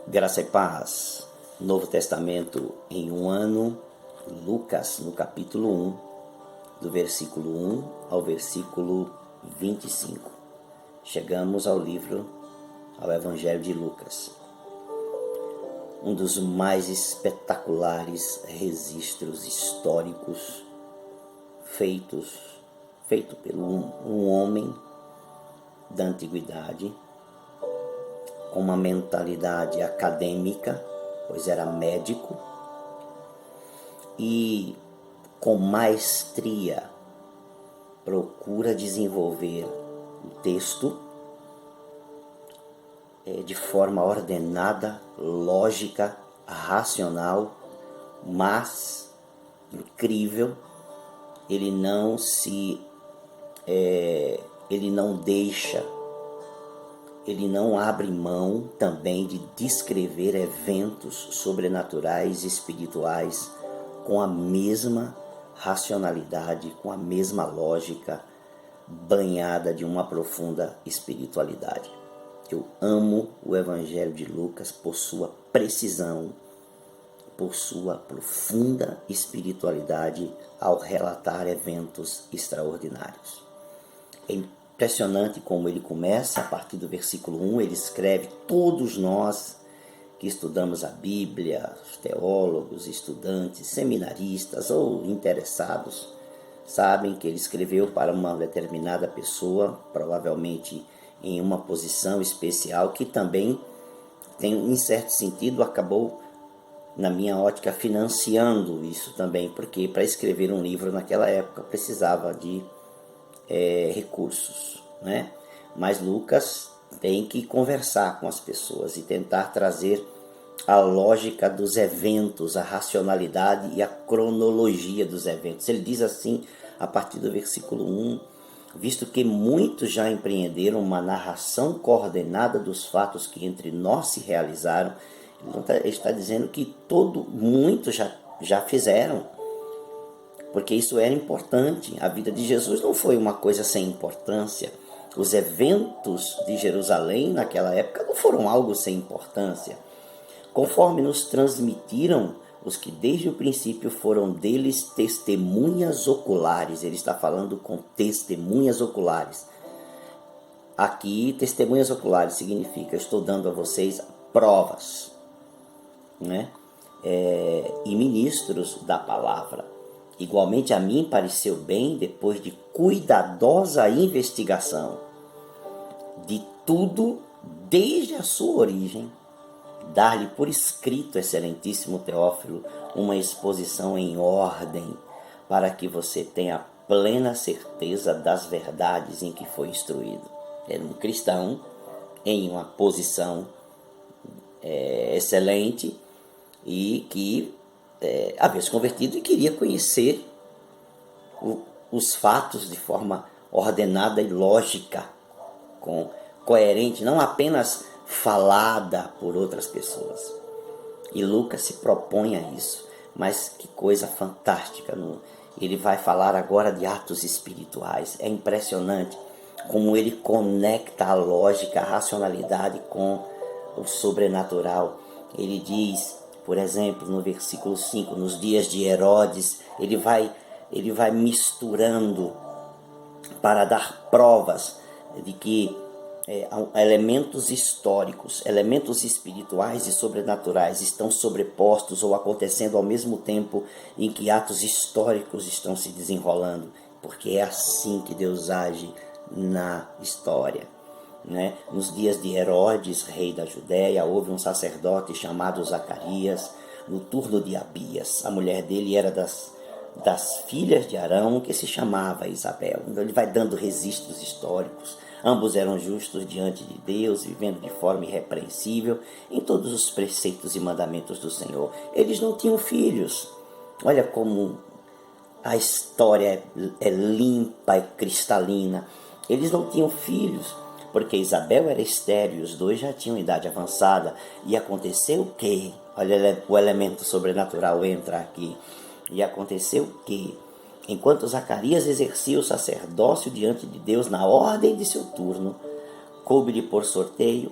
Graça e paz. Novo Testamento em um ano, Lucas, no capítulo 1, do versículo 1 ao versículo 25. Chegamos ao Evangelho de Lucas. Um dos mais espetaculares registros históricos feito por um homem da antiguidade, com uma mentalidade acadêmica, pois era médico, e com maestria procura desenvolver o texto de forma ordenada, lógica, racional, mas incrível. Ele não abre mão também de descrever eventos sobrenaturais e espirituais com a mesma racionalidade, com a mesma lógica, banhada de uma profunda espiritualidade. Eu amo o Evangelho de Lucas por sua precisão, por sua profunda espiritualidade ao relatar eventos extraordinários. É impressionante como ele começa, a partir do versículo 1, ele escreve: todos nós que estudamos a Bíblia, os teólogos, estudantes, seminaristas ou interessados, sabem que ele escreveu para uma determinada pessoa, provavelmente em uma posição especial, que também tem, em certo sentido, acabou, na minha ótica, financiando isso também, porque para escrever um livro naquela época precisava de recursos, né? Mas Lucas tem que conversar com as pessoas e tentar trazer a lógica dos eventos, a racionalidade e a cronologia dos eventos. Ele diz assim, a partir do versículo 1, visto que muitos já empreenderam uma narração coordenada dos fatos que entre nós se realizaram. Ele está dizendo que muitos já fizeram, porque isso era importante. A vida de Jesus não foi uma coisa sem importância. Os eventos de Jerusalém naquela época não foram algo sem importância. Conforme nos transmitiram os que desde o princípio foram deles testemunhas oculares. Ele está falando com testemunhas oculares. Aqui, testemunhas oculares significa: estou dando a vocês provas, né? E ministros da palavra. Igualmente a mim pareceu bem, depois de cuidadosa investigação de tudo desde a sua origem, dar-lhe por escrito, excelentíssimo Teófilo, uma exposição em ordem, para que você tenha plena certeza das verdades em que foi instruído. Era um cristão em uma posição excelente e que havia se convertido e queria conhecer os fatos de forma ordenada e lógica, coerente, não apenas falada por outras pessoas. E Lucas se propõe a isso. Mas que coisa fantástica! Ele vai falar agora de atos espirituais. É impressionante como ele conecta a lógica, a racionalidade com o sobrenatural. Ele diz, por exemplo, no versículo 5, nos dias de Herodes, ele vai misturando para dar provas de que elementos históricos, elementos espirituais e sobrenaturais estão sobrepostos ou acontecendo ao mesmo tempo em que atos históricos estão se desenrolando, porque é assim que Deus age na história, né? Nos dias de Herodes, rei da Judéia, houve um sacerdote chamado Zacarias, no turno de Abias. A mulher dele era das filhas de Arão, que se chamava Isabel. Então ele vai dando registros históricos. Ambos eram justos diante de Deus, vivendo de forma irrepreensível em todos os preceitos e mandamentos do Senhor. Eles não tinham filhos. Olha como a história é limpa e cristalina. Eles não tinham filhos, porque Isabel era estéril, os dois já tinham idade avançada. E aconteceu o quê? Olha, o elemento sobrenatural entra aqui. E aconteceu o quê? Enquanto Zacarias exercia o sacerdócio diante de Deus na ordem de seu turno, coube-lhe por sorteio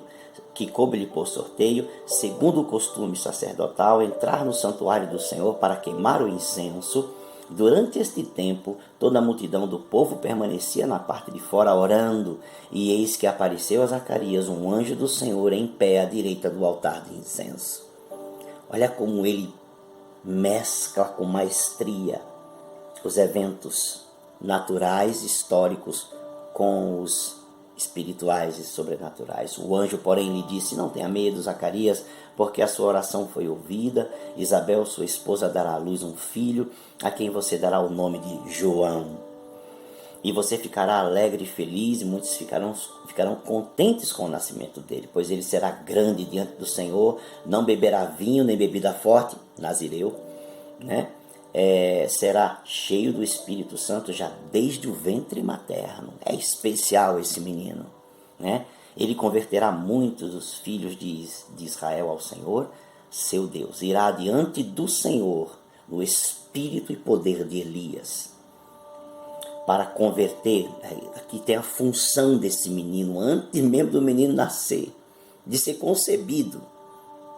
que coube-lhe por sorteio, segundo o costume sacerdotal, entrar no santuário do Senhor para queimar o incenso. Durante este tempo, toda a multidão do povo permanecia na parte de fora orando, e eis que apareceu a Zacarias um anjo do Senhor em pé à direita do altar de incenso. Olha como ele mescla com maestria os eventos naturais, históricos, com os espirituais e sobrenaturais. O anjo, porém, lhe disse: não tenha medo, Zacarias, porque a sua oração foi ouvida. Isabel, sua esposa, dará à luz um filho, a quem você dará o nome de João. E você ficará alegre e feliz, e muitos ficarão contentes com o nascimento dele, pois ele será grande diante do Senhor, não beberá vinho nem bebida forte, nazireu, né? Será cheio do Espírito Santo já desde o ventre materno. É especial esse menino, né? Ele converterá muitos dos filhos de Israel ao Senhor, seu Deus. Irá diante do Senhor no espírito e poder de Elias, para converter. Aqui tem a função desse menino, antes mesmo do menino nascer, de ser concebido,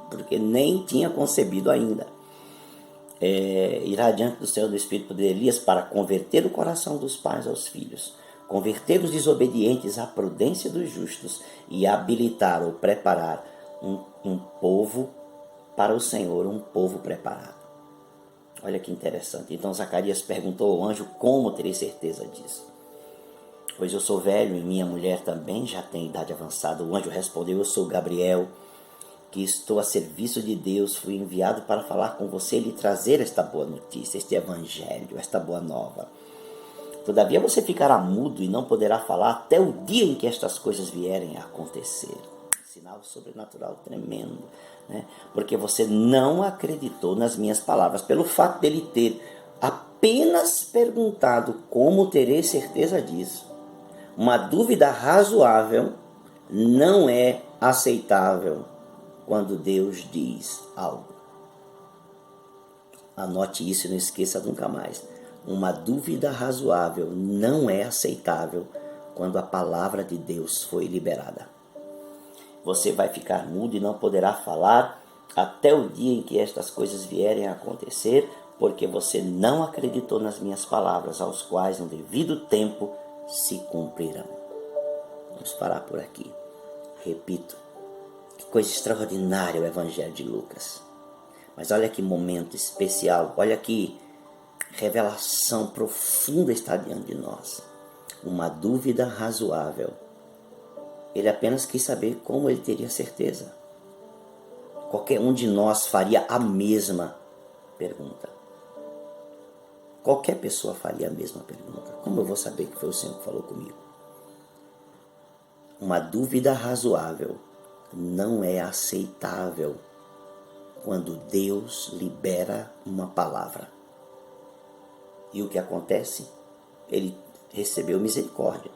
porque nem tinha concebido ainda. Irá diante do Senhor do Espírito de Elias para converter o coração dos pais aos filhos, converter os desobedientes à prudência dos justos e habilitar ou preparar um povo para o Senhor, um povo preparado. Olha que interessante. Então Zacarias perguntou ao anjo: como terei certeza disso? Pois eu sou velho e minha mulher também já tem idade avançada. O anjo respondeu: eu sou Gabriel, que estou a serviço de Deus, fui enviado para falar com você e lhe trazer esta boa notícia, este evangelho, esta boa nova. Todavia você ficará mudo e não poderá falar até o dia em que estas coisas vierem a acontecer. Sinal sobrenatural tremendo, né? Porque você não acreditou nas minhas palavras, pelo fato dele ter apenas perguntado como terei certeza disso. Uma dúvida razoável não é aceitável quando Deus diz algo. Anote isso e não esqueça nunca mais. Uma dúvida razoável não é aceitável quando a palavra de Deus foi liberada. Você vai ficar mudo e não poderá falar até o dia em que estas coisas vierem a acontecer, porque você não acreditou nas minhas palavras, aos quais no devido tempo se cumprirão. Vamos parar por aqui. Repito, que coisa extraordinária o Evangelho de Lucas. Mas olha que momento especial, olha que revelação profunda está diante de nós. Uma dúvida razoável. Ele apenas quis saber como ele teria certeza. Qualquer um de nós faria a mesma pergunta. Qualquer pessoa faria a mesma pergunta. Como eu vou saber que foi o Senhor que falou comigo? Uma dúvida razoável não é aceitável quando Deus libera uma palavra. E o que acontece? Ele recebeu misericórdia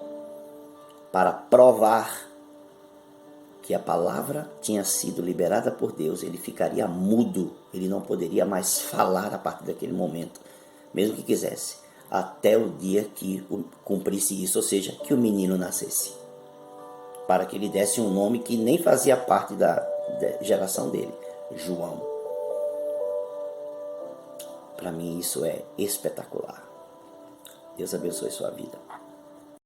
para provar que a palavra tinha sido liberada por Deus. Ele ficaria mudo, ele não poderia mais falar a partir daquele momento, mesmo que quisesse, até o dia que cumprisse isso, ou seja, que o menino nascesse, para que ele desse um nome que nem fazia parte da geração dele, João. Para mim isso é espetacular. Deus abençoe sua vida.